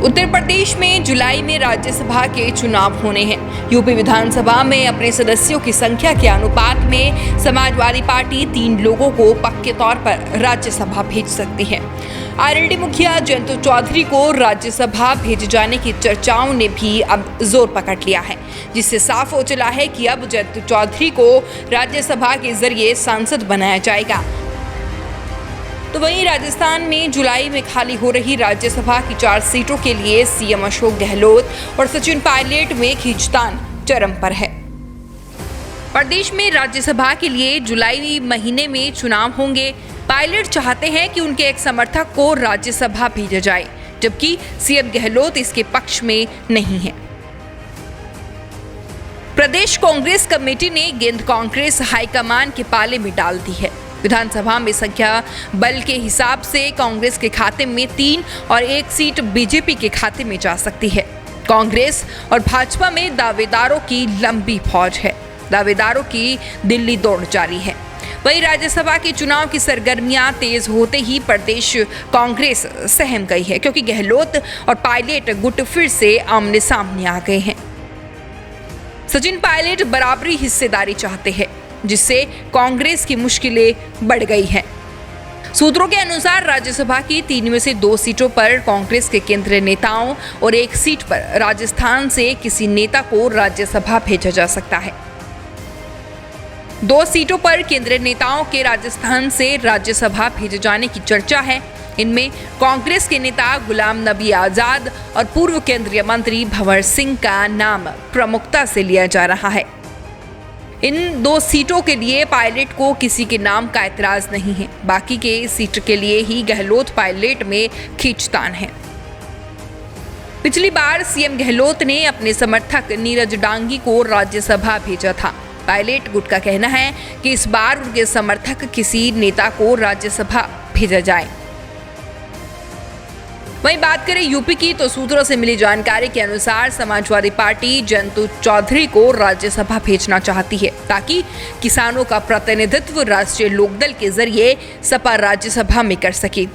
उत्तर प्रदेश में जुलाई में राज्यसभा के चुनाव होने हैं। यूपी विधानसभा में अपने सदस्यों की संख्या के अनुपात में समाजवादी पार्टी 3 लोगों को पक्के तौर पर राज्यसभा भेज सकती है। आरएलडी मुखिया जयंत चौधरी को राज्यसभा भेजे जाने की चर्चाओं ने भी अब जोर पकड़ लिया है, जिससे साफ हो चला है कि अब जयंत चौधरी को राज्यसभा के जरिए सांसद बनाया जाएगा। तो वहीं राजस्थान में जुलाई में खाली हो रही राज्यसभा की 4 सीटों के लिए सीएम अशोक गहलोत और सचिन पायलट में खींचतान चरम पर है। प्रदेश में राज्यसभा के लिए जुलाई महीने में चुनाव होंगे। पायलट चाहते हैं कि उनके एक समर्थक को राज्यसभा भेजा जाए, जबकि सीएम गहलोत इसके पक्ष में नहीं है। प्रदेश कांग्रेस कमेटी ने गेंद कांग्रेस हाईकमान के पाले में डाल दी है। विधानसभा में संख्या बल के हिसाब से कांग्रेस के खाते में 3 और 1 सीट बीजेपी के खाते में जा सकती है। कांग्रेस और भाजपा में दावेदारों की लंबी फौज है। दावेदारों की दिल्ली दौड़ जारी है। वहीं राज्यसभा के चुनाव की सरगर्मियां तेज होते ही प्रदेश कांग्रेस सहम गई है, क्योंकि गहलोत और पायलट गुट फिर से आमने सामने आ गए हैं। सचिन पायलट बराबरी हिस्सेदारी चाहते हैं, जिससे कांग्रेस की मुश्किलें बढ़ गई हैं। सूत्रों के अनुसार राज्यसभा की 3 में से 2 सीटों पर कांग्रेस के केंद्रीय नेताओं और 1 सीट पर राजस्थान से किसी नेता को राज्यसभा भेजा जा सकता है। 2 सीटों पर केंद्रीय नेताओं के राजस्थान से राज्यसभा भेजे जाने की चर्चा है। इनमें कांग्रेस के नेता गुलाम नबी आजाद और पूर्व केंद्रीय मंत्री भंवर सिंह का नाम प्रमुखता से लिया जा रहा है। इन 2 सीटों के लिए पायलट को किसी के नाम का एतराज नहीं है। बाकी के सीट के लिए ही गहलोत पायलट में खींचतान है। पिछली बार सीएम गहलोत ने अपने समर्थक नीरज डांगी को राज्यसभा भेजा था। पायलट गुट का कहना है कि इस बार उनके समर्थक किसी नेता को राज्यसभा भेजा जाए। वहीं बात करें यूपी की, तो सूत्रों से मिली जानकारी के अनुसार समाजवादी पार्टी जयंत चौधरी को राज्यसभा भेजना चाहती है, ताकि किसानों का प्रतिनिधित्व राष्ट्रीय लोकदल के जरिए सपा राज्यसभा में कर सके।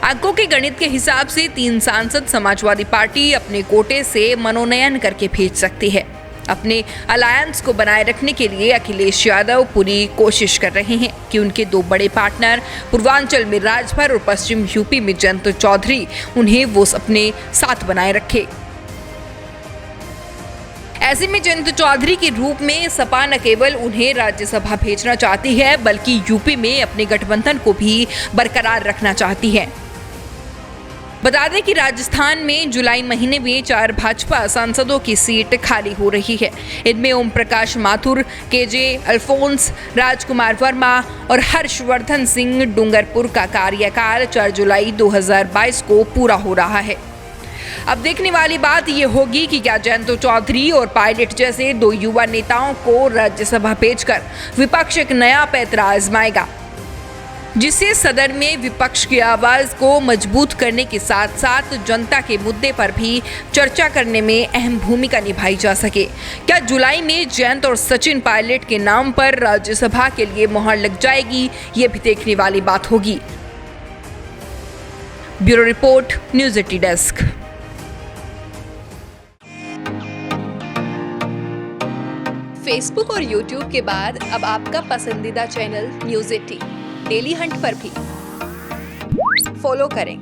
अंकों के गणित के हिसाब से 3 सांसद समाजवादी पार्टी अपने कोटे से मनोनयन करके भेज सकती है। अपने अलायंस को बनाए रखने के लिए अखिलेश यादव पूरी कोशिश कर रहे हैं कि उनके 2 बड़े पार्टनर पूर्वांचल में राजभर और पश्चिम यूपी में जयंत चौधरी उन्हें वो अपने साथ बनाए रखे। ऐसे में जयंत चौधरी के रूप में सपा न केवल उन्हें राज्यसभा भेजना चाहती है, बल्कि यूपी में अपने गठबंधन को भी बरकरार रखना चाहती है। बता दें कि राजस्थान में जुलाई महीने में 4 भाजपा सांसदों की सीट खाली हो रही है। इनमें ओम प्रकाश माथुर, केजे अल्फोंस, राजकुमार वर्मा और हर्षवर्धन सिंह डूंगरपुर का कार्यकाल 4 जुलाई 2022 को पूरा हो रहा है। अब देखने वाली बात यह होगी कि क्या जयंत चौधरी और पायलट जैसे 2 युवा नेताओं को राज्यसभा भेजकर विपक्ष एक नया पैंतरा आजमाएगा, जिससे सदन में विपक्ष की आवाज को मजबूत करने के साथ साथ जनता के मुद्दे पर भी चर्चा करने में अहम भूमिका निभाई जा सके। क्या जुलाई में जयंत और सचिन पायलट के नाम पर राज्यसभा के लिए मुहर लग जाएगी, ये भी देखने वाली बात होगी। Bureau report, news 80 desk. Facebook और यूट्यूब के बाद अब आपका पसंदीदा चैनल न्यूज 80 डेली हंट पर भी फॉलो करें